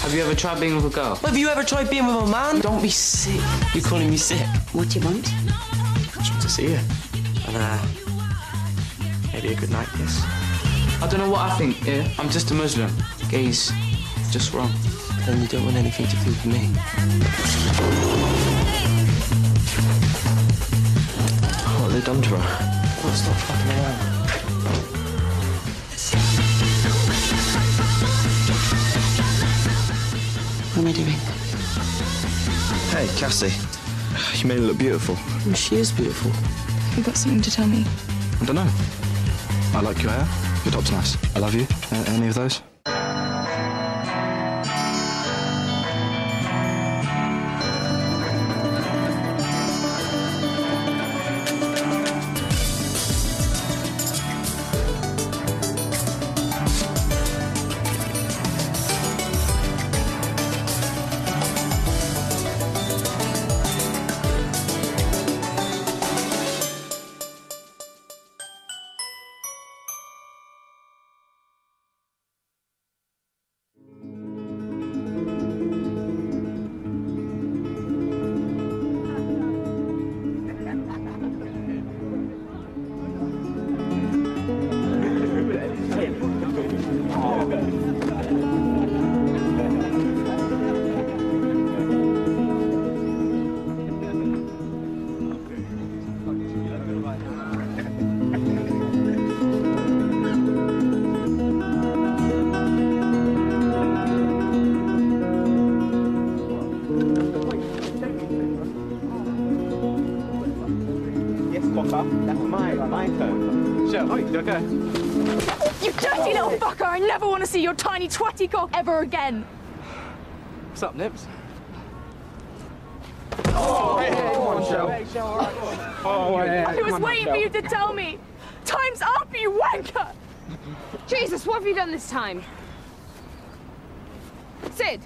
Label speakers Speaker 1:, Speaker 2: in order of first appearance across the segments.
Speaker 1: Have you ever tried being with a girl?
Speaker 2: Have you ever tried being with a man?
Speaker 1: Don't be sick.
Speaker 2: You're calling me sick.
Speaker 3: What do you want?
Speaker 2: Just to see you. And, maybe a good night kiss.
Speaker 1: I don't know what I think, yeah? I'm just a Muslim. Gays, just wrong.
Speaker 2: And you don't want anything to do with me. What have they done to her? Oh, stop fucking around.
Speaker 3: What am I doing?
Speaker 4: Hey, Cassie. You made her look beautiful.
Speaker 2: Well, she is beautiful.
Speaker 5: You got something to tell me?
Speaker 4: I don't know. I like your hair. Your top's nice. I love you. Any of those?
Speaker 6: That's my turn. Sure, hi, you okay?
Speaker 5: You dirty little fucker! I never want to see your tiny twatty cock ever again!
Speaker 6: What's up, Nips?
Speaker 5: Oh,
Speaker 6: hey, come on, Shell. Hey, Shell, all right. Oh, yeah,
Speaker 5: I was waiting for you to tell me! Time's up, you wanker!
Speaker 7: Jesus, what have you done this time? Sid!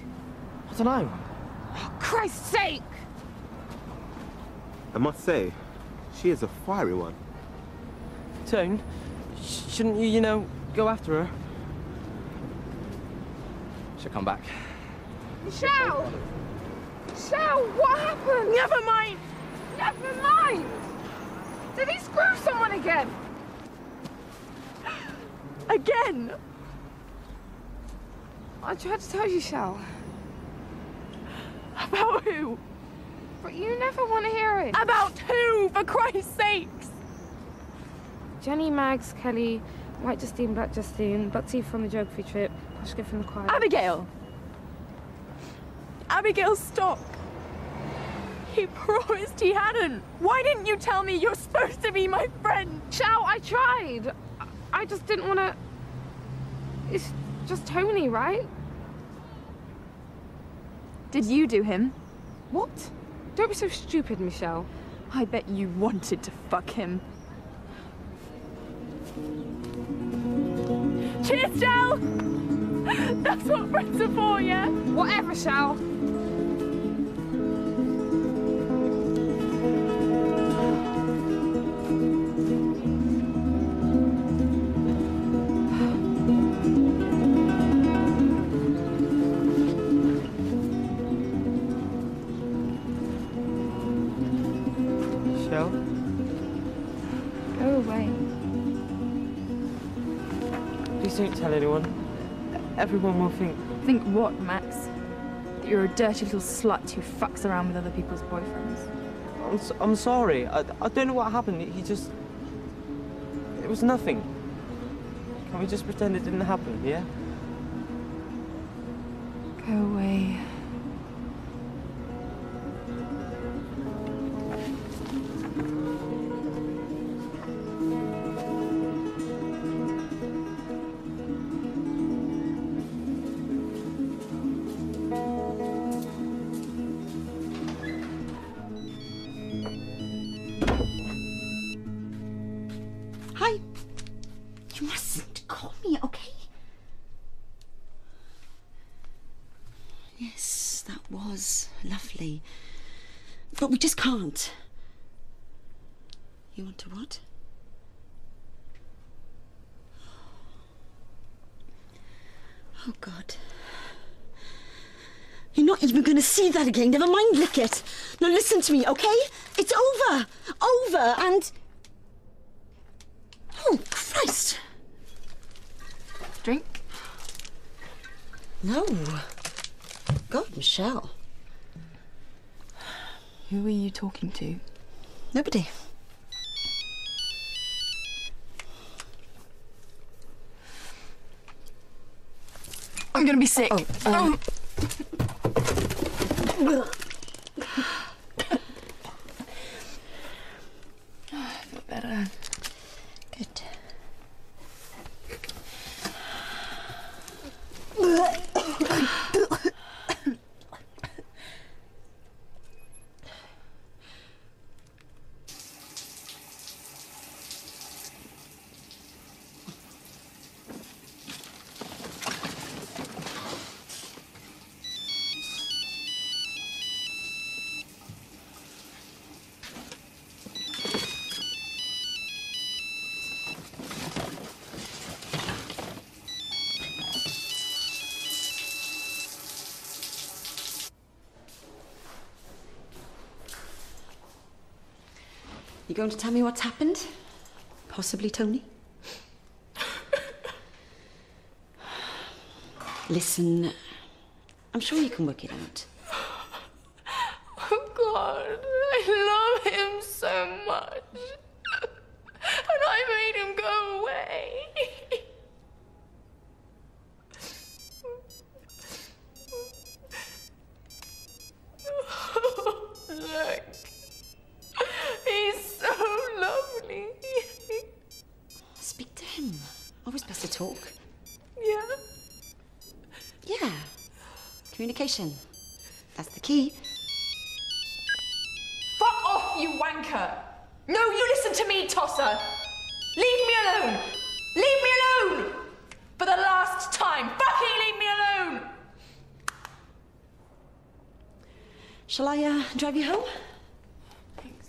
Speaker 2: I don't know.
Speaker 7: For Christ's sake!
Speaker 6: I must say, she is a fiery one.
Speaker 2: Tone, shouldn't you, go after her?
Speaker 6: She'll come back.
Speaker 7: Shell! Shell, what happened?
Speaker 5: Never mind!
Speaker 7: Never mind! Did he screw someone again?
Speaker 5: Again?
Speaker 7: I tried to tell you, Shell.
Speaker 5: About who?
Speaker 7: But you never want to hear it.
Speaker 5: About who, for Christ's sakes?
Speaker 7: Jenny, Mags, Kelly, White Justine, Black Justine, Butsy from the geography trip, Pashka from the choir.
Speaker 5: Abigail! Abigail, stop! He promised he hadn't. Why didn't you tell me you're supposed to be my friend?
Speaker 7: Shell, I tried. I just didn't want to... It's just Tony, right?
Speaker 5: Did you do him?
Speaker 7: What? Don't be so stupid, Michelle.
Speaker 5: I bet you wanted to fuck him. Cheers, Shell! That's what friends are for, yeah?
Speaker 7: Whatever, Shell.
Speaker 2: Shell?
Speaker 5: Go away.
Speaker 2: Please don't tell anyone. Everyone will think...
Speaker 5: Think what, Max? That you're a dirty little slut who fucks around with other people's boyfriends?
Speaker 2: I'm sorry. I don't know what happened. He just... It was nothing. Can we just pretend it didn't happen, yeah?
Speaker 5: Go away.
Speaker 3: Hi. You mustn't call me, okay? Yes, that was lovely. But we just can't. You want to what? Oh, God. not even going to see that again. Never mind lick it. Now listen to me, okay? It's over. Over and... Oh, Christ.
Speaker 5: Drink?
Speaker 3: No. God, Michelle.
Speaker 5: Who are you talking to?
Speaker 3: Nobody.
Speaker 5: I'm gonna be sick.
Speaker 3: Oh,
Speaker 5: I feel better.
Speaker 3: Good. You going to tell me what's happened? Possibly Tony? Listen, I'm sure you can work it out.
Speaker 5: Oh, God. I love him so much. And I made him go away. Look. He's so lovely.
Speaker 3: Speak to him. Always best to talk.
Speaker 5: Yeah.
Speaker 3: Yeah. Communication. That's the key.
Speaker 5: Fuck off, you wanker! No, you listen to me, Tosser! Leave me alone! Leave me alone! For the last time, fucking leave me alone!
Speaker 3: Shall I drive you home?
Speaker 5: Thanks.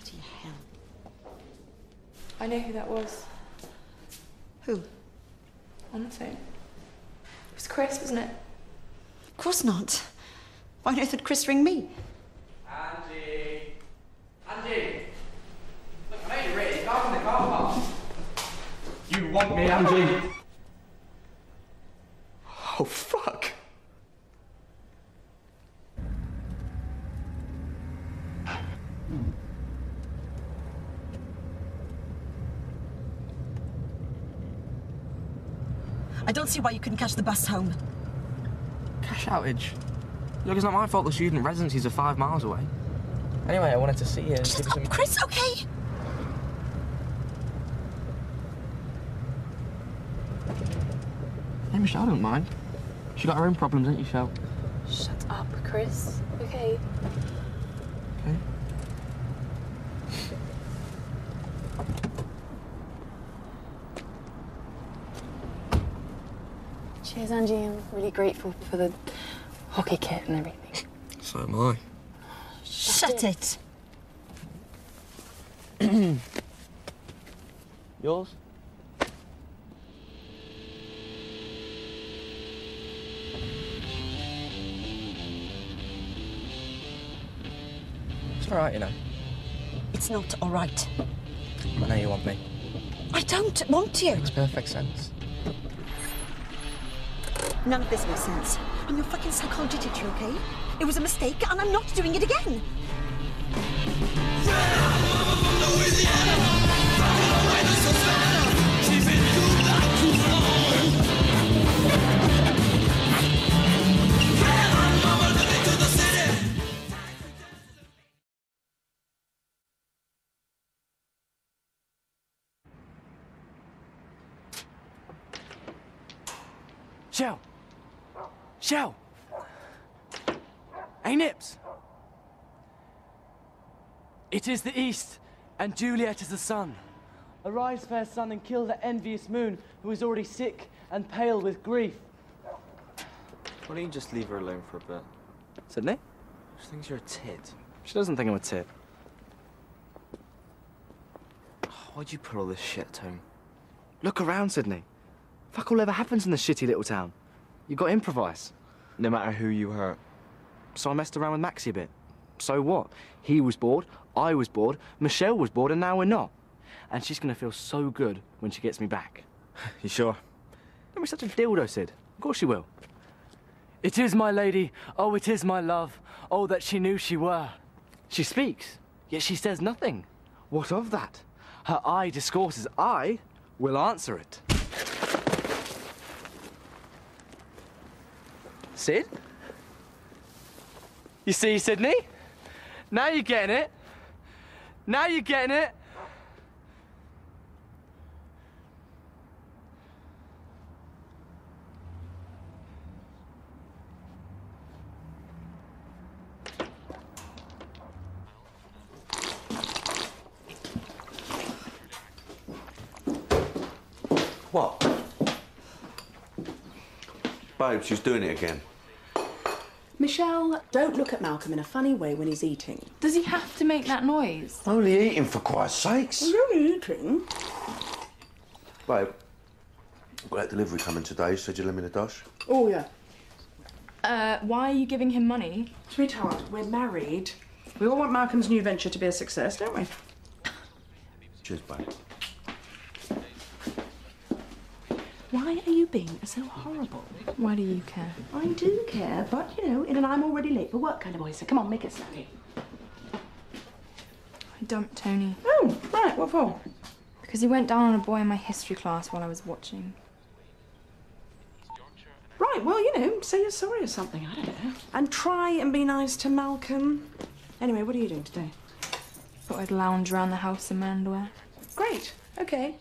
Speaker 3: Bloody hell.
Speaker 5: I know who that was.
Speaker 3: Who?
Speaker 5: On the phone. It was Chris, wasn't it?
Speaker 3: Of course not. Why on earth would Chris ring me?
Speaker 1: Angie! Angie! Look, I know you're ready. Go in the car park. You want me, Angie? Oh, fuck.
Speaker 3: I don't see why you couldn't catch the bus home.
Speaker 2: Cash outage. Look, it's not my fault the student residencies are 5 miles away. Anyway, I wanted to see you and
Speaker 3: Shut
Speaker 2: give you
Speaker 3: up,
Speaker 2: some...
Speaker 3: Chris, okay?
Speaker 2: Hey, Michelle, I don't mind. She got her own problems, ain't you, Shell?
Speaker 5: Shut up, Chris. Okay.
Speaker 2: Okay.
Speaker 5: Cheers, Angie. I'm really grateful for the hockey kit and everything.
Speaker 2: So am I.
Speaker 3: Shut it.
Speaker 2: Yours? It's all right, you know.
Speaker 3: It's not all right.
Speaker 2: I know you want me.
Speaker 3: I don't want you.
Speaker 2: Makes perfect sense.
Speaker 3: None of this makes sense. I'm your fucking psychology teacher, okay? It was a mistake, and I'm not doing it again.
Speaker 2: Shell! Shell! Hey, Nips! It is the east, and Juliet is the sun. Arise, fair sun, and kill the envious moon, who is already sick and pale with grief.
Speaker 6: Why don't you just leave her alone for a bit?
Speaker 2: Sydney?
Speaker 6: She thinks you're a tit.
Speaker 2: She doesn't think I'm a tit.
Speaker 6: Why'd you put all this shit at home?
Speaker 2: Look around, Sydney. Fuck all ever happens in this shitty little town. You've got to improvise.
Speaker 8: no matter who you hurt.
Speaker 2: So I messed around with Maxie a bit. So what? He was bored, I was bored, Michelle was bored, and now we're not. And she's gonna feel so good when she gets me back.
Speaker 8: You sure?
Speaker 2: Don't be such a dildo, Sid. Of course she will. It is my lady, oh, it is my love, oh, that she knew she were. She speaks, yet she says nothing. What of that? Her eye discourses, I will answer it. Sid? You see, Sydney? Now you're getting it. Now you're getting it.
Speaker 9: What? Babe, she's doing it again.
Speaker 10: Michelle, don't look at Malcolm in a funny way when he's eating.
Speaker 5: Does he have to make that noise?
Speaker 9: Only eating, for Christ's sakes.
Speaker 10: He's only eating.
Speaker 9: Babe, I've got that delivery coming today. Said you let me in the dosh.
Speaker 10: Oh, yeah.
Speaker 5: Why are you giving him money?
Speaker 10: Sweetheart, we're married. We all want Malcolm's new venture to be a success, don't we?
Speaker 9: Cheers, babe.
Speaker 10: Why are you being so horrible?
Speaker 5: Why do you care?
Speaker 10: I do care, but, you know, in an I'm already late for work kind of way, so come on, make it snappy.
Speaker 5: I dumped Tony.
Speaker 10: Oh, right, what for?
Speaker 5: Because he went down on a boy in my history class while I was watching.
Speaker 10: Right, well, you know, say you're sorry or something, I don't know. And try and be nice to Malcolm. Anyway, what are you doing today?
Speaker 5: Thought I'd lounge around the house in my underwear.
Speaker 10: Great, okay.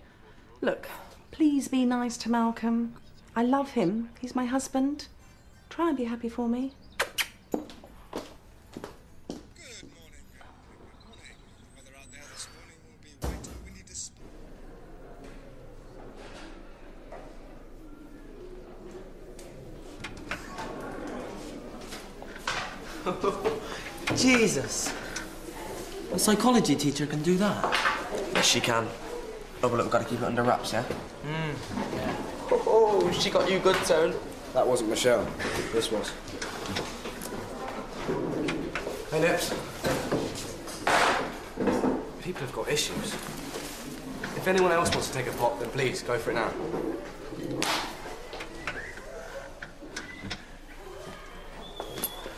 Speaker 10: Look, please be nice to Malcolm. I love him. He's my husband. Try and be happy for me.
Speaker 11: Jesus. A psychology teacher can do that?
Speaker 12: Yes, she can. Oh, but look, we've got to keep it under wraps, yeah?
Speaker 11: Yeah.
Speaker 12: Oh, she got you good, Tone.
Speaker 13: That wasn't Michelle. This was.
Speaker 12: Hey, Nips. People have got issues. If anyone else wants to take a pop, then please, go for it now.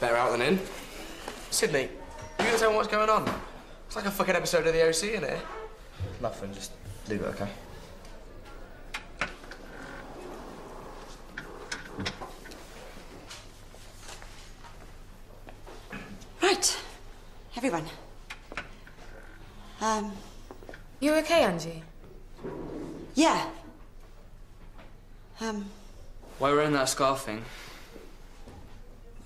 Speaker 12: Better out than in. Sydney, you gonna tell me what's going on? It's like a fucking episode of the OC, isn't it?
Speaker 8: Nothing, just leave it, okay?
Speaker 3: Right, everyone.
Speaker 5: You okay, Angie?
Speaker 3: Yeah.
Speaker 11: Why are you wearing that scarf thing?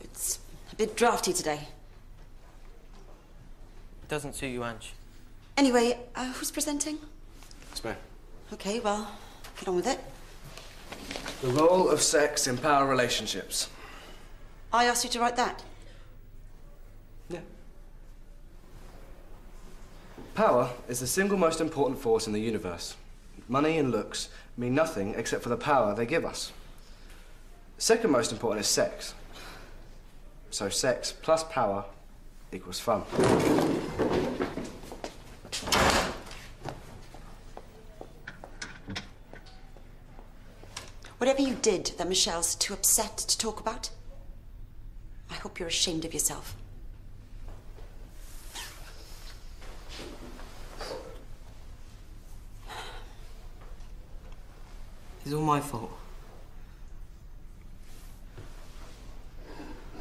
Speaker 3: It's a bit drafty today.
Speaker 11: Doesn't suit you, Ange.
Speaker 3: Anyway, who's presenting?
Speaker 12: It's me.
Speaker 3: Okay, well, get on with it.
Speaker 12: The role of sex in power relationships.
Speaker 3: I asked you to write that.
Speaker 12: Yeah. Power is the single most important force in the universe. Money and looks mean nothing except for the power they give us. Second most important is sex. So sex plus power equals fun.
Speaker 3: Whatever you did that Michelle's too upset to talk about, I hope you're ashamed of yourself.
Speaker 11: It's all my fault.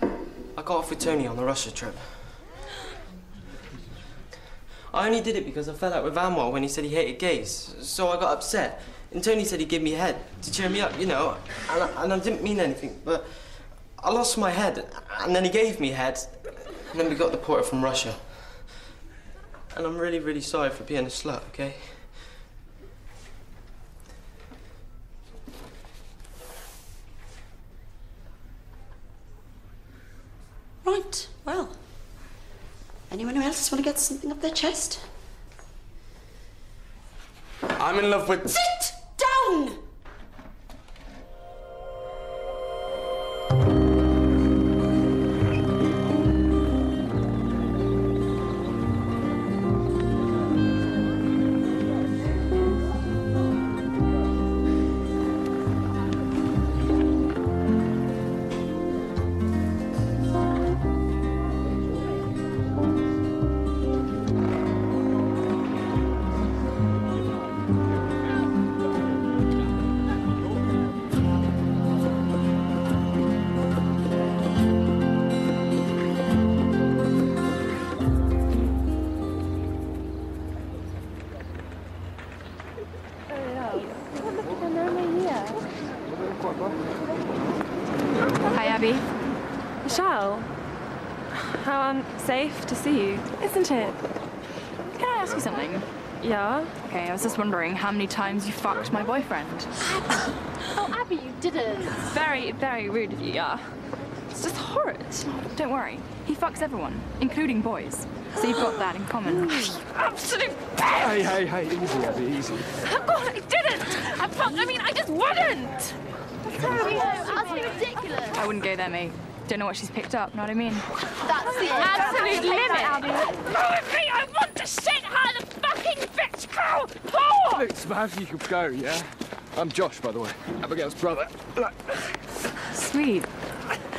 Speaker 11: I got off with Tony on the Russia trip. I only did it because I fell out with Anwar when he said he hated gays, so I got upset. And Tony said he'd give me a head to cheer me up, you know, and I didn't mean anything, but I lost my head, and then he gave me a head, and then we got deported from Russia. And I'm really, really sorry for being a slut, okay?
Speaker 3: Right, well. Anyone else want to get something up their chest?
Speaker 12: I'm in love with...
Speaker 3: Sit down!
Speaker 7: Abby. Michelle. How unsafe to see you.
Speaker 5: Isn't it? Can I ask you something?
Speaker 7: Yeah?
Speaker 5: Okay, I was just wondering how many times you fucked my boyfriend.
Speaker 14: Oh, Abby, you didn't.
Speaker 7: Very, very rude of you, yeah.
Speaker 5: It's just horrid. Don't worry. He fucks everyone, including boys. So you've got that in common.
Speaker 7: Absolute bitch!
Speaker 4: Hey, easy, Abby, easy.
Speaker 7: Oh, God, I didn't! I just wouldn't!
Speaker 14: Absolutely ridiculous.
Speaker 5: I wouldn't go there, mate. Don't know what she's picked up, know what I mean?
Speaker 14: That's the
Speaker 7: absolute limit! Go with me! I want to sit how the fucking bitch cow! Poor!
Speaker 4: Look, Smav, you could go, yeah? I'm Josh, by the way. Abigail's brother.
Speaker 5: Sweet.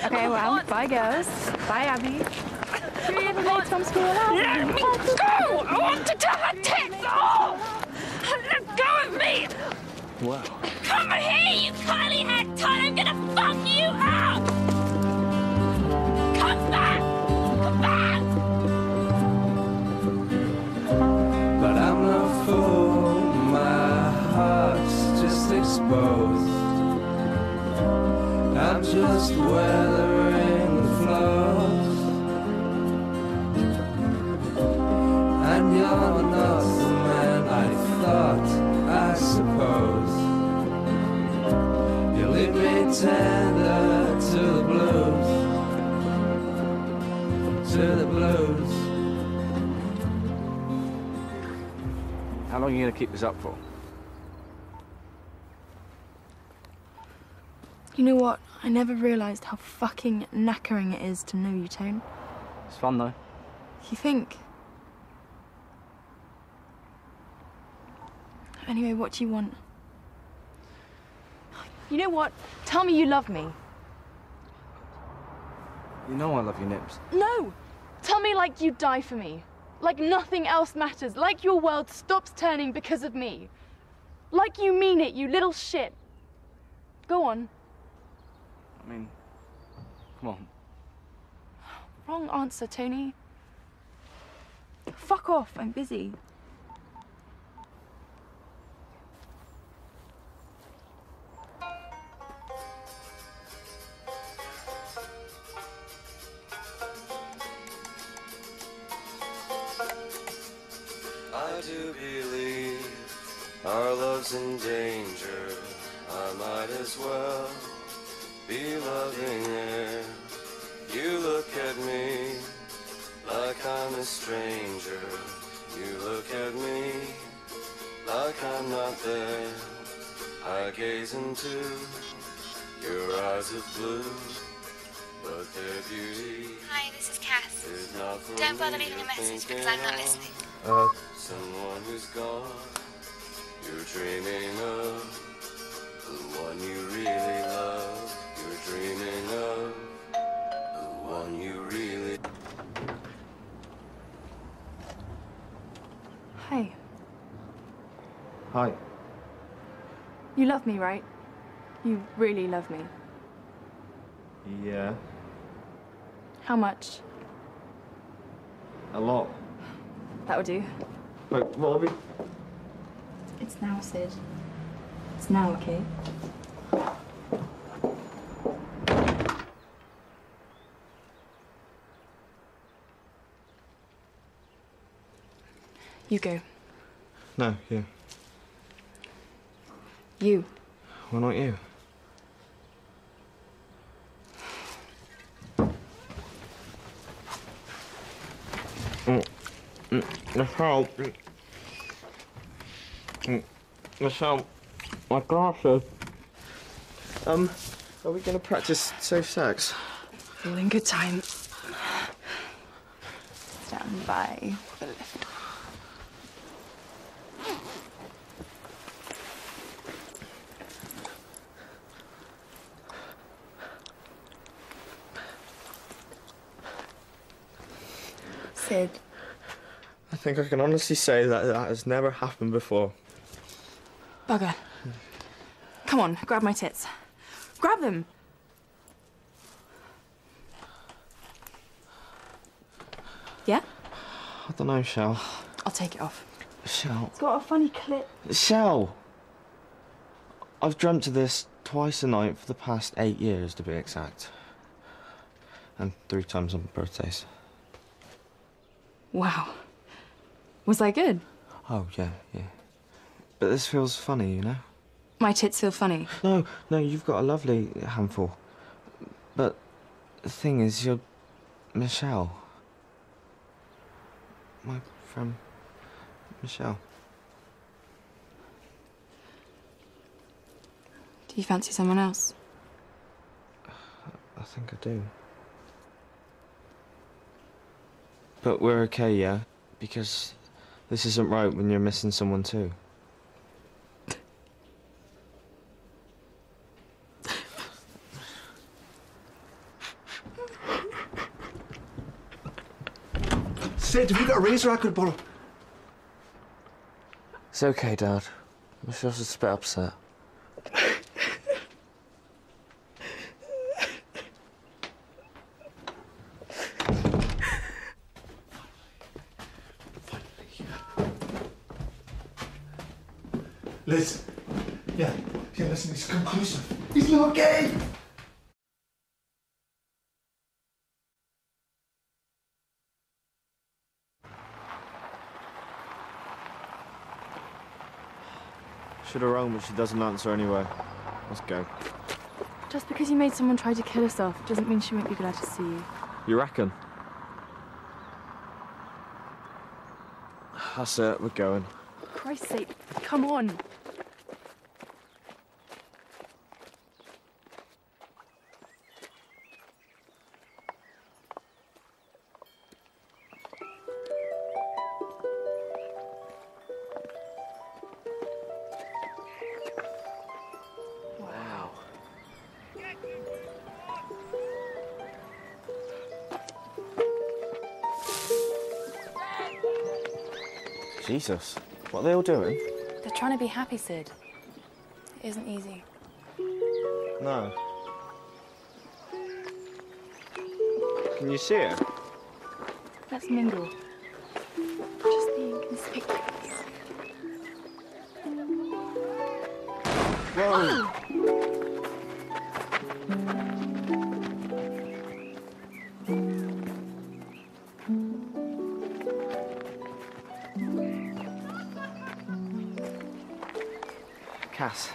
Speaker 5: Okay, well, bye, girls. Bye, Abby. Should we ever late from school out?
Speaker 7: Let me go! I want to tell her tits off! Let go of me!
Speaker 4: Wow.
Speaker 7: Come here, you curly-haired ton! I'm gonna fuck you up! Come back! Come back!
Speaker 15: But I'm no fool, my heart's just exposed. I'm just weathering the flows. And you're not the man I thought, I suppose. You leave me tender to the blues. To the blues.
Speaker 2: How long are you going to keep this up for?
Speaker 5: You know what? I never realised how fucking knackering it is to know you, Tone.
Speaker 2: It's fun, though.
Speaker 5: You think? Anyway, what do you want? You know what? Tell me you love me.
Speaker 2: You know I love you, Nips.
Speaker 7: No! Tell me like you'd die for me. Like nothing else matters. Like your world stops turning because of me. Like you mean it, you little shit. Go on.
Speaker 2: I mean, come on.
Speaker 5: Wrong answer, Tony. Fuck off, I'm busy.
Speaker 15: I do believe our love's in danger. I might as well be loving her. You look at me like I'm a stranger. You look at me like I'm not there. I gaze into your eyes of blue, but their beauty
Speaker 16: Hi, this is Cass.
Speaker 15: is not for
Speaker 16: Don't bother
Speaker 15: me
Speaker 16: leaving
Speaker 15: to
Speaker 16: a message
Speaker 15: think
Speaker 16: because I'm not
Speaker 15: of.
Speaker 16: listening.
Speaker 15: Someone who's gone. You're dreaming of the one you really love. You're dreaming of the one you really.
Speaker 5: Hey,
Speaker 11: Hi.
Speaker 5: you love me, right? You really love me.
Speaker 11: Yeah.
Speaker 5: How much?
Speaker 11: A lot.
Speaker 5: That'll do.
Speaker 11: Wait, what are we...
Speaker 5: It's now, Sid. It's now, okay? You go.
Speaker 11: No, you.
Speaker 5: You.
Speaker 11: Why not you? Michelle. Michelle, my glasses. Are we going to practice safe sex?
Speaker 5: All in good time. Stand by for the lift. Sid.
Speaker 11: I think I can honestly say that that has never happened before.
Speaker 5: Bugger. Come on, grab my tits. Grab them! Yeah?
Speaker 11: I don't know, Shell.
Speaker 5: I'll take it off.
Speaker 11: Shell.
Speaker 5: It's got a funny clip.
Speaker 11: Shell! I've dreamt of this twice a night for the past 8 years, to be exact.
Speaker 8: And 3 times on birthdays.
Speaker 5: Wow. Was I good?
Speaker 8: Oh, yeah. But this feels funny, you know?
Speaker 5: My tits feel funny.
Speaker 8: No, you've got a lovely handful. But the thing is, you're Michelle. My friend Michelle.
Speaker 5: Do you fancy someone else?
Speaker 8: I think I do. But we're okay, yeah? Because this isn't right when you're missing someone too.
Speaker 9: Sid, have you got a razor I could borrow?
Speaker 2: It's okay, Dad. Michelle's just a bit upset.
Speaker 9: Liz. Yeah, listen, it's conclusive. He's not gay!
Speaker 8: Should have rung, but she doesn't answer anyway. Let's go.
Speaker 7: Just because you made someone try to kill herself doesn't mean she won't be glad to see you.
Speaker 8: You reckon? That's it, we're going.
Speaker 7: For Christ's sake, come on.
Speaker 2: Wow.
Speaker 8: Jesus, what are they all doing?
Speaker 16: They're trying to be happy, Sid. It isn't easy.
Speaker 8: No. Can you see it?
Speaker 7: Let's mingle. Just being conspicuous.
Speaker 8: Whoa! Cass.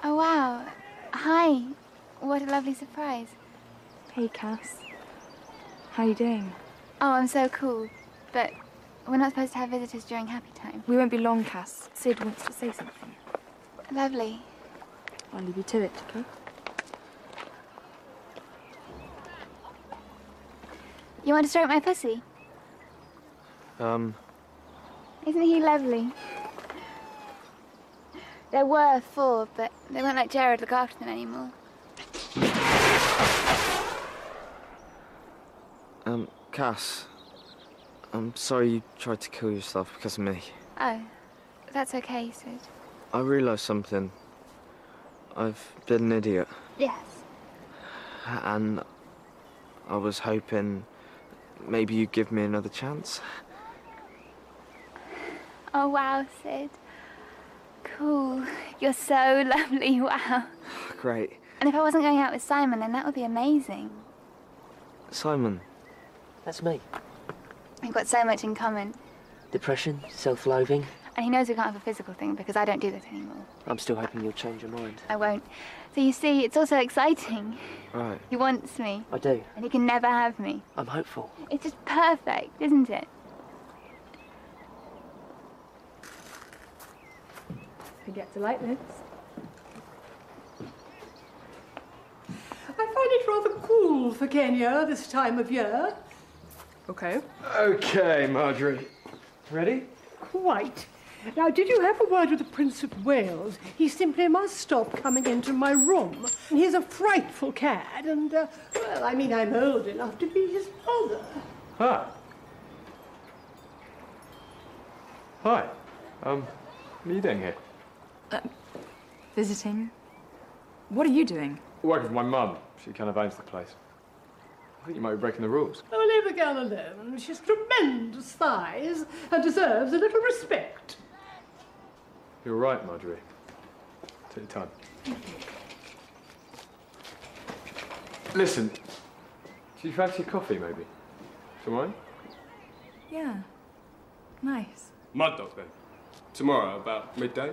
Speaker 14: Oh, wow. Hi. What a lovely surprise.
Speaker 7: Hey, Cass. How are you doing?
Speaker 14: Oh, I'm so cool. But we're not supposed to have visitors during happy time.
Speaker 7: We won't be long, Cass. Sid wants to say something.
Speaker 14: Lovely.
Speaker 7: I'll leave you to it, okay?
Speaker 14: You want to stroke my pussy? Isn't he lovely? There were 4, but they won't let Jared look after them anymore.
Speaker 8: Cass. I'm sorry you tried to kill yourself because of me.
Speaker 14: Oh, that's okay, Sid.
Speaker 8: I realised something. I've been an idiot.
Speaker 14: Yes.
Speaker 8: And I was hoping maybe you'd give me another chance.
Speaker 14: Oh, wow, Sid. Cool. You're so lovely, wow.
Speaker 8: Great.
Speaker 14: And if I wasn't going out with Simon, then that would be amazing.
Speaker 8: Simon.
Speaker 17: That's me.
Speaker 14: We've got so much in common.
Speaker 17: Depression, self-loathing.
Speaker 14: And he knows we can't have a physical thing because I don't do this anymore.
Speaker 17: I'm still hoping you'll change your mind.
Speaker 14: I won't. So you see, it's also exciting.
Speaker 8: Right.
Speaker 14: He wants me.
Speaker 17: I do.
Speaker 14: And he can never have me.
Speaker 17: I'm hopeful.
Speaker 14: It's just perfect, isn't it?
Speaker 18: Forget to light this. I find it rather cool for Kenya this time of year. Okay.
Speaker 19: Okay, Marjorie. Ready?
Speaker 18: Quite. Now, did you have a word with the Prince of Wales? He simply must stop coming into my room. He's a frightful cad, and, well, I mean, I'm old enough to be his mother.
Speaker 19: Hi. Hi. What are you doing here?
Speaker 5: Visiting. What are you doing?
Speaker 19: Working for my mum. She kind of owns the place. I think you might be breaking the rules.
Speaker 18: Oh, leave the girl alone. She's tremendous thighs and deserves a little respect.
Speaker 19: You're right, Marjorie. Take your time. Listen, Do you fancy coffee, maybe? Some wine?
Speaker 7: Yeah. Nice.
Speaker 19: Mud Dog, then. Tomorrow, about midday.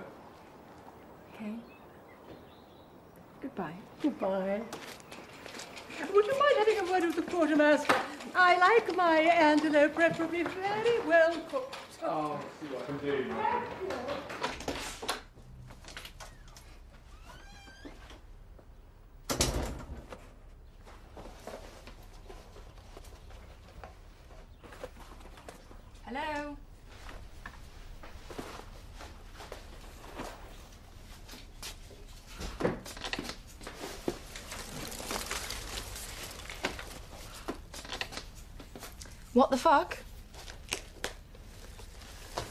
Speaker 7: Okay. Goodbye.
Speaker 18: Goodbye. Would you mind having a word with the quartermaster? I like my antelope preferably very well cooked.
Speaker 19: Oh, see what I can do.
Speaker 7: Hello? What the fuck?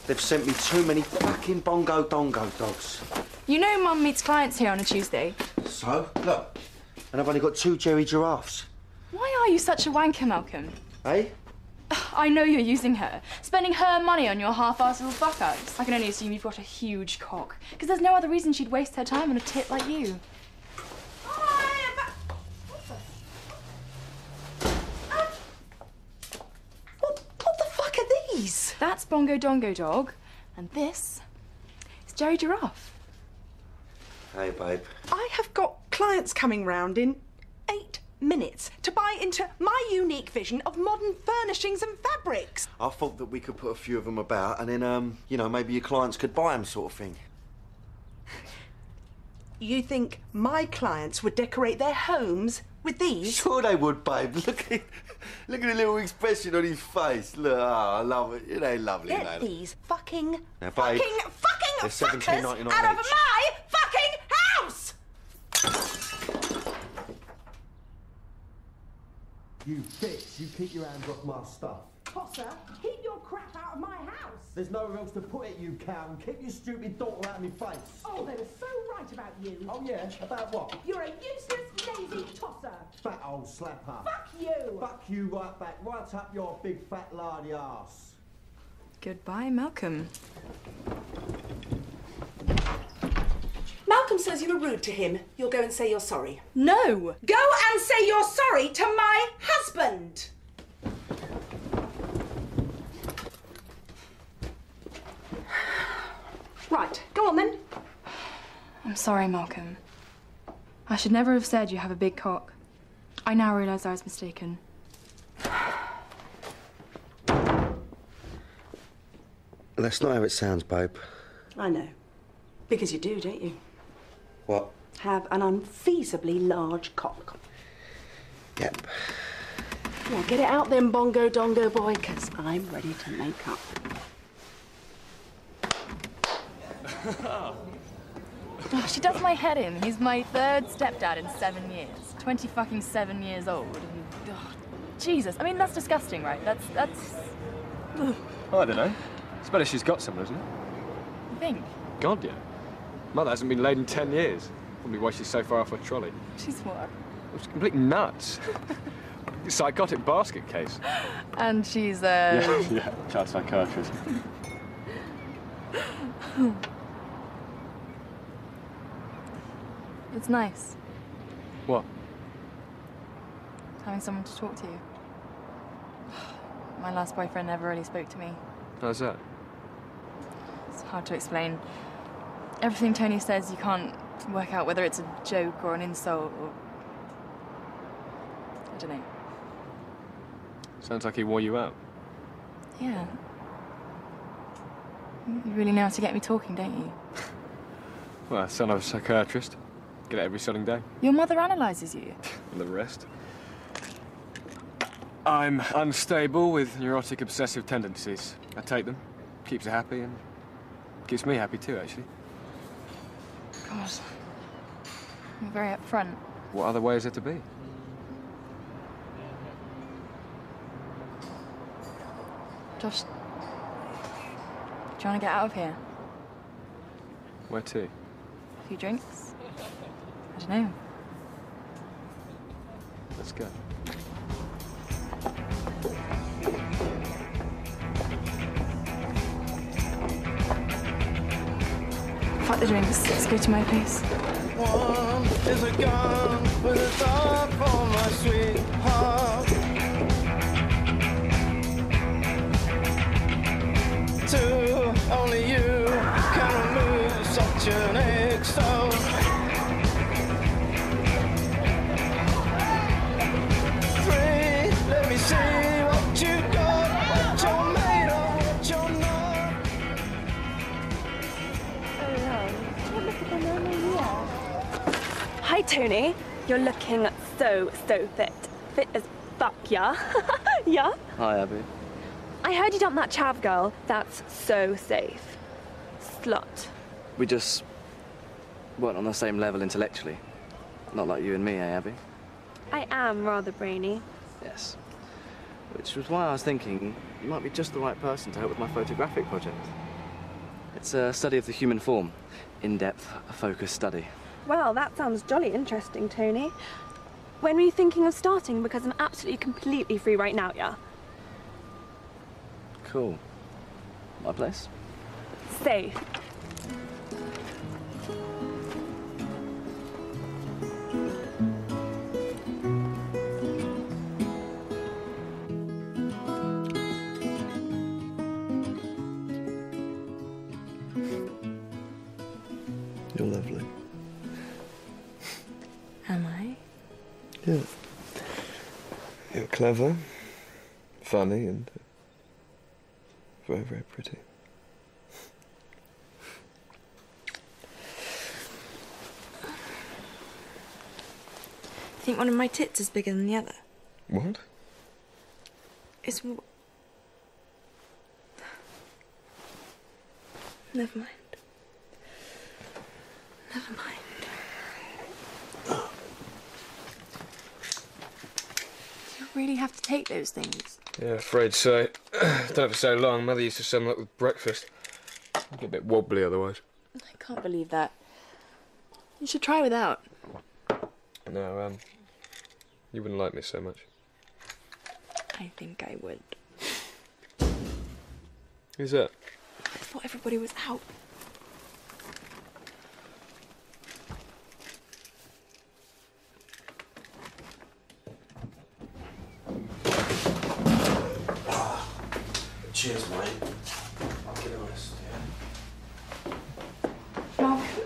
Speaker 9: They've sent me too many fucking bongo dongo dogs.
Speaker 7: You know Mum meets clients here on a Tuesday.
Speaker 9: So, look. And I've only got 2 Jerry giraffes.
Speaker 7: Why are you such a wanker, Malcolm?
Speaker 9: Eh?
Speaker 7: I know you're using her, spending her money on your half-assed little fuck-ups. I can only assume you've got a huge cock, because there's no other reason she'd waste her time on a tit like you.
Speaker 10: What the fuck are these?
Speaker 7: That's Bongo Dongo Dog, and this is Jerry Giraffe.
Speaker 9: Hey, babe.
Speaker 10: I have got clients coming round in 8 minutes to buy into my unique vision of modern furnishings and fabrics.
Speaker 9: I thought that we could put a few of them about and then, you know, maybe your clients could buy them sort of thing.
Speaker 10: You think my clients would decorate their homes with these?
Speaker 9: Sure they would, babe. Look at the little expression on his face. Look, I love it. You know, lovely,
Speaker 10: Get
Speaker 9: man.
Speaker 10: these fucking
Speaker 9: Now, babe,
Speaker 10: fucking
Speaker 9: they're
Speaker 10: fuckers
Speaker 9: $17.99
Speaker 10: out of
Speaker 9: each.
Speaker 10: my fucking house!
Speaker 20: You bitch, you keep your hands off my stuff.
Speaker 18: Tosser, keep your crap out of my house.
Speaker 20: There's nowhere else to put it, you cow, and keep your stupid daughter out of my face.
Speaker 18: Oh, they were so right about you.
Speaker 20: Oh, yeah? About what?
Speaker 18: You're a useless, lazy tosser.
Speaker 20: Fat old slapper.
Speaker 18: Fuck you.
Speaker 20: Fuck you right back, right up your big fat lardy arse.
Speaker 7: Goodbye, Malcolm.
Speaker 10: Malcolm says you were rude to him. You'll go and say you're sorry.
Speaker 7: No!
Speaker 10: Go and say you're sorry to my husband! Right, go on then.
Speaker 7: I'm sorry, Malcolm. I should never have said you have a big cock. I now realise I was mistaken.
Speaker 9: That's not how it sounds, babe.
Speaker 10: I know. Because you do, don't you?
Speaker 9: What?
Speaker 10: Have an unfeasibly large cock.
Speaker 9: Yep.
Speaker 10: Now get it out then, Bongo Dongo boy, because I'm ready to make up.
Speaker 7: Oh, she does my head in. He's my 3rd stepdad in 7 years. 27 years old. And, oh, Jesus. I mean, that's disgusting, right? That's... Ugh.
Speaker 19: Oh, I don't know. It's better she's got someone, isn't it?
Speaker 7: You think?
Speaker 19: God, yeah. Mother hasn't been laid in 10 years. Probably why she's so far off her trolley.
Speaker 7: She's what?
Speaker 19: It's complete nuts. Psychotic basket case.
Speaker 7: And she's,
Speaker 19: Yeah, child psychiatrist.
Speaker 7: It's nice
Speaker 19: What?
Speaker 7: having someone to talk to. My last boyfriend never really spoke to me.
Speaker 19: How's that?
Speaker 7: It's hard to explain. Everything Tony says, you can't work out whether it's a joke or an insult or... I don't know.
Speaker 19: Sounds like he wore you out.
Speaker 7: Yeah. You really know how to get me talking, don't you?
Speaker 19: Well, son of a psychiatrist. Get it every selling day.
Speaker 7: Your mother analyses you.
Speaker 19: And the rest. I'm unstable with neurotic obsessive tendencies. I take them. Keeps her happy and keeps me happy too, actually.
Speaker 7: God. You're very upfront.
Speaker 19: What other way is there to be?
Speaker 7: Josh, do you want to get out of here?
Speaker 19: Where to?
Speaker 7: A few drinks? I don't know.
Speaker 19: Let's go.
Speaker 7: Fuck the drinks. Let's go to my place.
Speaker 15: One is a gun with a dog for my sweetheart.
Speaker 21: You're looking so fit. Fit as fuck, yeah? Yeah?
Speaker 2: Hi, Abby.
Speaker 21: I heard you dumped that chav girl. That's so safe. Slut.
Speaker 2: We just weren't on the same level intellectually. Not like you and me, eh, Abby?
Speaker 21: I am rather brainy.
Speaker 2: Yes. Which was why I was thinking you might be just the right person to help with my photographic project. It's a study of the human form. In-depth, focused study.
Speaker 21: Well, that sounds jolly interesting, Tony. When were you thinking of starting? Because I'm absolutely completely free right now, yeah?
Speaker 2: Cool. My place?
Speaker 21: Safe.
Speaker 9: You're lovely.
Speaker 16: Am I?
Speaker 9: Yeah. You're clever, funny, and very, very pretty.
Speaker 16: Think one of my tits is bigger than the other?
Speaker 9: What?
Speaker 16: It's... Never mind. Never mind. You really have to take those things?
Speaker 19: Yeah, afraid so. Done it for so long, Mother used to send them up with breakfast. I'd get a bit wobbly otherwise.
Speaker 16: I can't believe that. You should try without.
Speaker 19: No, you wouldn't like me so much.
Speaker 16: I think I would.
Speaker 19: Who's that?
Speaker 16: I thought everybody was out.
Speaker 9: Cheers, mate. I'll get honest, yeah.
Speaker 16: Malcolm?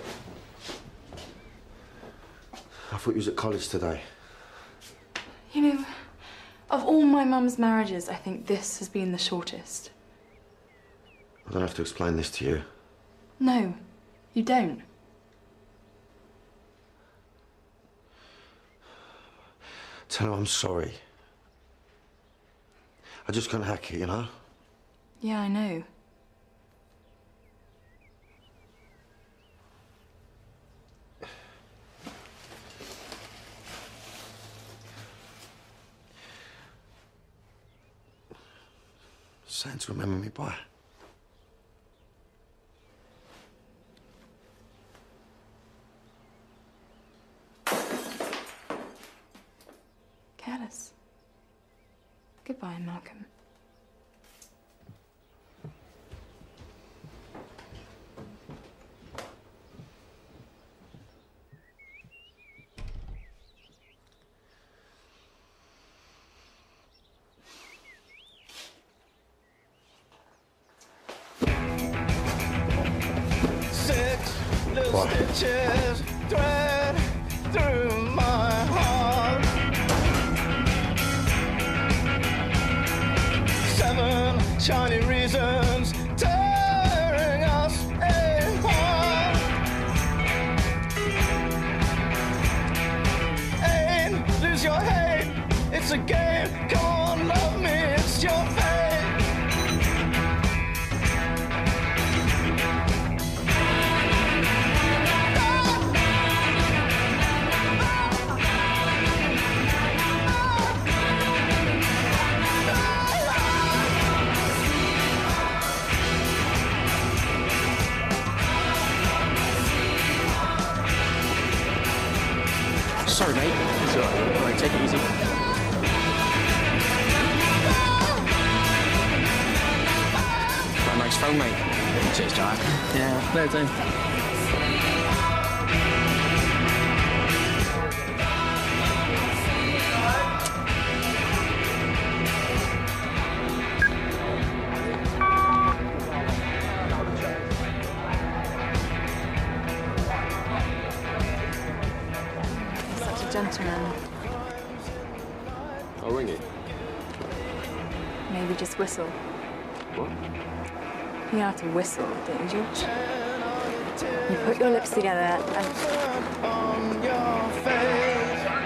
Speaker 9: I thought you was at college today.
Speaker 16: You know, of all my mum's marriages, I think this has been the shortest.
Speaker 9: I don't have to explain this to you.
Speaker 16: No, you don't.
Speaker 9: Tell her I'm sorry. I just couldn't hack it, you know?
Speaker 16: Yeah, I know.
Speaker 9: Something to remember me by.
Speaker 16: Careless. Goodbye, Malcolm.
Speaker 9: What?
Speaker 22: Stitches thread through my heart. 7 shiny reasons tearing us apart. 8, lose your hate. It's a game. Come on, love me. It's your fate.
Speaker 2: Sorry, mate. It's all right. All right, take it easy. Got a nice phone, mate. Cheers, Jack. Yeah, no, don't.
Speaker 16: Gentleman.
Speaker 19: I'll ring it.
Speaker 16: Maybe just whistle.
Speaker 19: What?
Speaker 16: You have to whistle, don't you, George? You put your lips together and...
Speaker 22: On your face.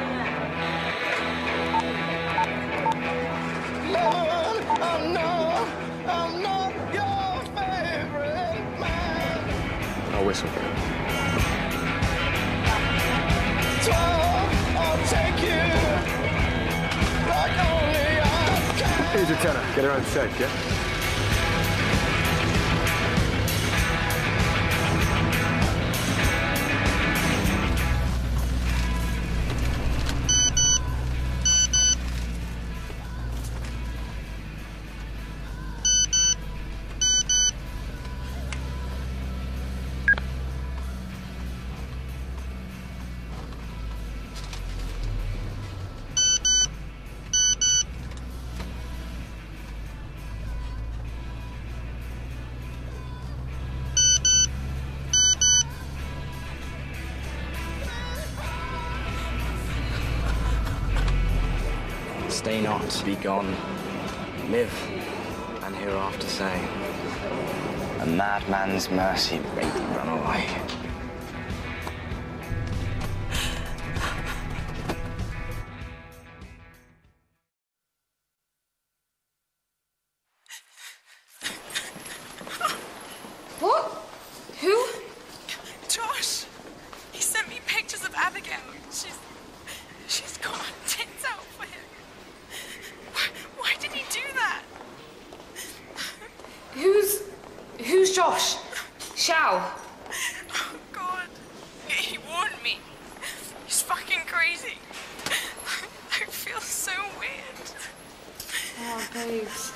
Speaker 4: whistle.
Speaker 22: I'll take you like only I can.
Speaker 19: Here's a tenner. Get her own shake, yeah?
Speaker 2: Stay not, be gone. Live, and hereafter say, a madman's mercy bade thee run away.
Speaker 5: What? Who? Josh. He sent me pictures of Abigail. She's got her tits out for him. Why did he do that?
Speaker 1: Who's Josh? Xiao.
Speaker 5: Oh, God. He warned me. He's fucking crazy. I feel so weird.
Speaker 1: Oh, babes.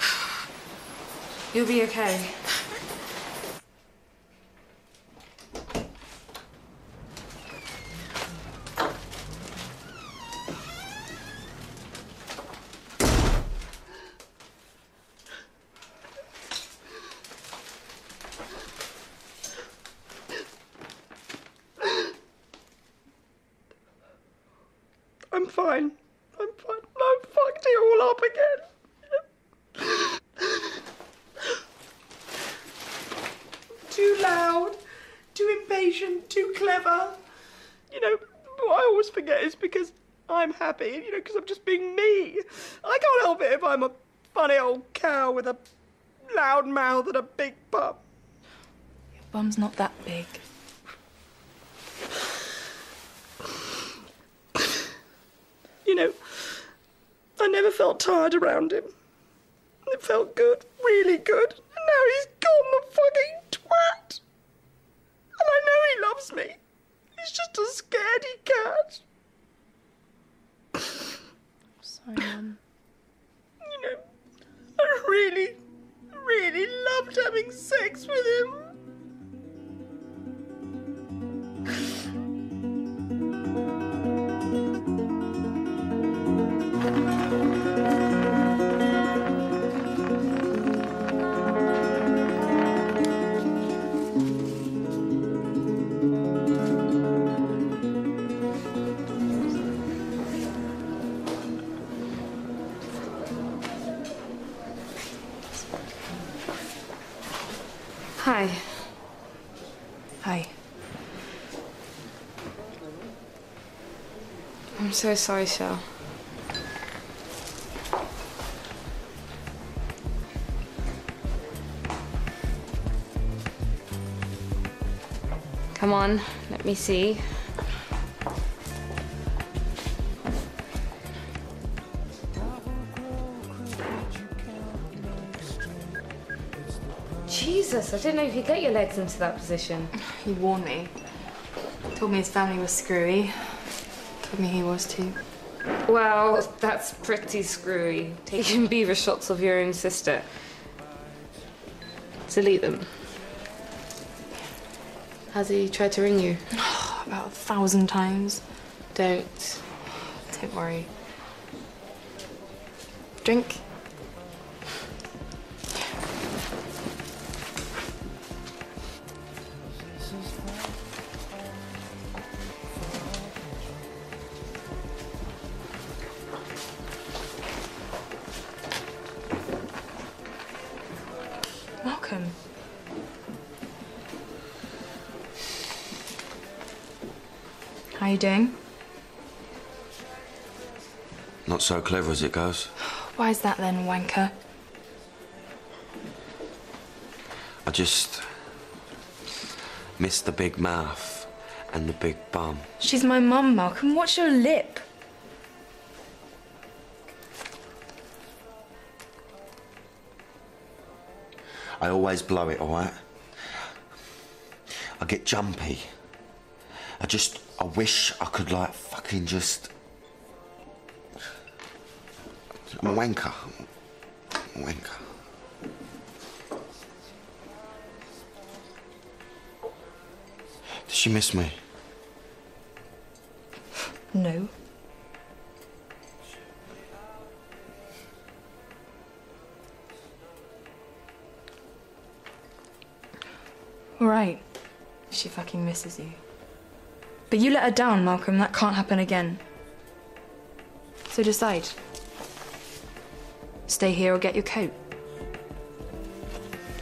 Speaker 1: You'll be okay.
Speaker 22: I'm fine. I'm fine. I fucked it all up again. Too loud, too impatient, too clever. You know, what I always forget is because I'm happy, and, you know, because I'm just being me. I can't help it if I'm a funny old cow with a loud mouth and a big bum.
Speaker 16: Your bum's not that big.
Speaker 22: You know, I never felt tired around him. It felt good, really good. And now he's gone, the fucking twat. And I know he loves me. He's just a scaredy cat.
Speaker 16: Sorry, Mum.
Speaker 22: You know, I really, really loved having sex with him.
Speaker 1: Hi.
Speaker 16: Hi.
Speaker 1: I'm so sorry, Xiao. Come on, let me see. Jesus, I didn't know you could get your legs into that position.
Speaker 16: He warned me. Told me his family was screwy. Told me he was too.
Speaker 1: Well, that's pretty screwy. Taking beaver shots of your own sister. Delete them. Has he tried to ring you?
Speaker 16: About 1,000 times.
Speaker 1: Don't.
Speaker 16: Don't worry. Drink? Welcome. How are you doing?
Speaker 9: Not so clever as it goes.
Speaker 16: Why is that then, wanker?
Speaker 9: Miss the big mouth and the big bum.
Speaker 16: She's my mum, Malcolm. Watch your lip.
Speaker 9: I always blow it, all right? I get jumpy. I wish I could, like, fucking just... I'm a wanker. I'm a wanker. Does she miss me?
Speaker 16: No. All right. She fucking misses you. But you let her down, Malcolm. That can't happen again. So decide. Stay here or get your coat.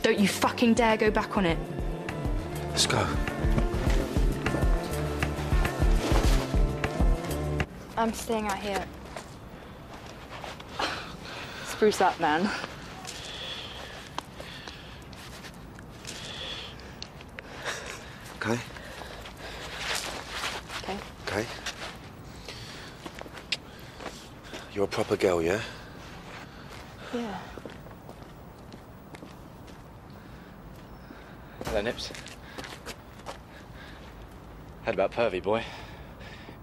Speaker 16: Don't you fucking dare go back on it.
Speaker 9: Let's go.
Speaker 16: I'm staying out here. Spruce up, man.
Speaker 9: Okay.
Speaker 16: Okay.
Speaker 9: Okay. You're a proper girl, yeah?
Speaker 16: Yeah.
Speaker 2: Hello, Nips. Heard about Pervy, boy.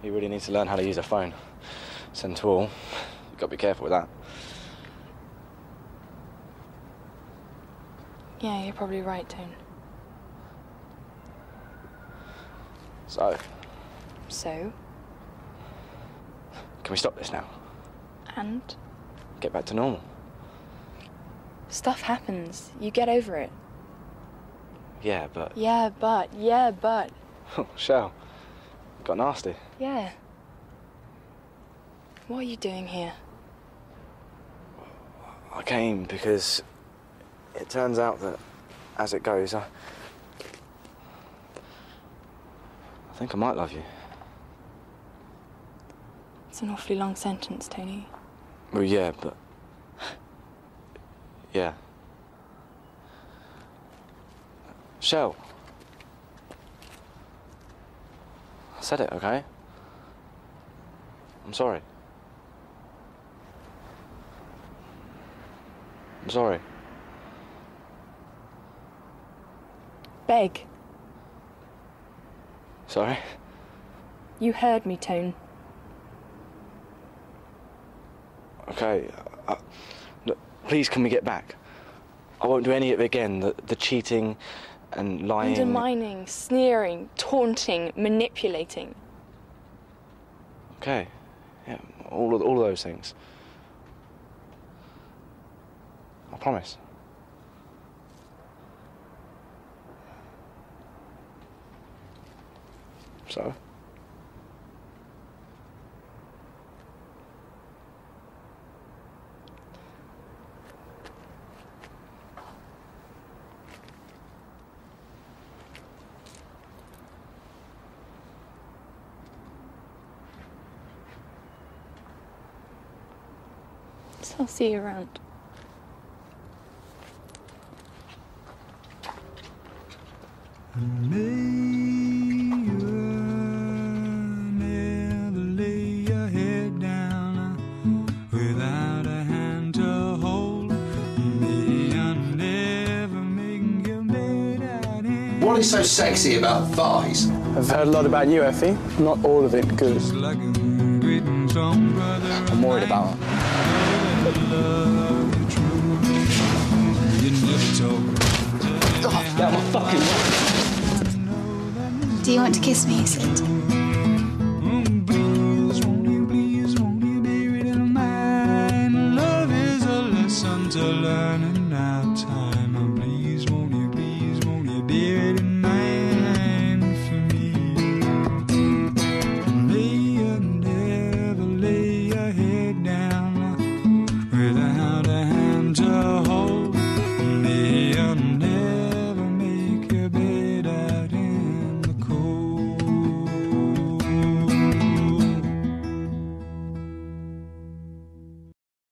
Speaker 2: He really needs to learn how to use a phone. Send to all. You've got to be careful with that.
Speaker 16: Yeah, you're probably right, Tone.
Speaker 2: So,
Speaker 16: So?
Speaker 2: can we stop this now?
Speaker 16: And?
Speaker 2: Get back to normal?
Speaker 16: Stuff happens. You get over it.
Speaker 2: Yeah, but...
Speaker 16: Yeah, but.
Speaker 2: Shell. Got nasty.
Speaker 16: Yeah. What are you doing here?
Speaker 2: I came because it turns out that, as it goes, I think I might love you.
Speaker 16: It's an awfully long sentence, Tony.
Speaker 2: Well, yeah, but... yeah. Shell. I said it, okay? I'm sorry. I'm sorry.
Speaker 16: Beg.
Speaker 2: Sorry?
Speaker 16: You heard me, Tone.
Speaker 2: Okay. Look, please, can we get back? I won't do any of it again. The cheating and lying.
Speaker 16: Undermining, sneering, taunting, manipulating.
Speaker 2: Okay. Yeah, all of those things. I promise. So?
Speaker 16: So I'll see you around.
Speaker 6: What is so sexy about thighs?
Speaker 13: I've heard a lot about you, Effie. Not all of it good. I'm worried about her.
Speaker 6: Get out my fucking way.
Speaker 14: Do you want to kiss me, Sid?
Speaker 6: Love is a lesson to learn.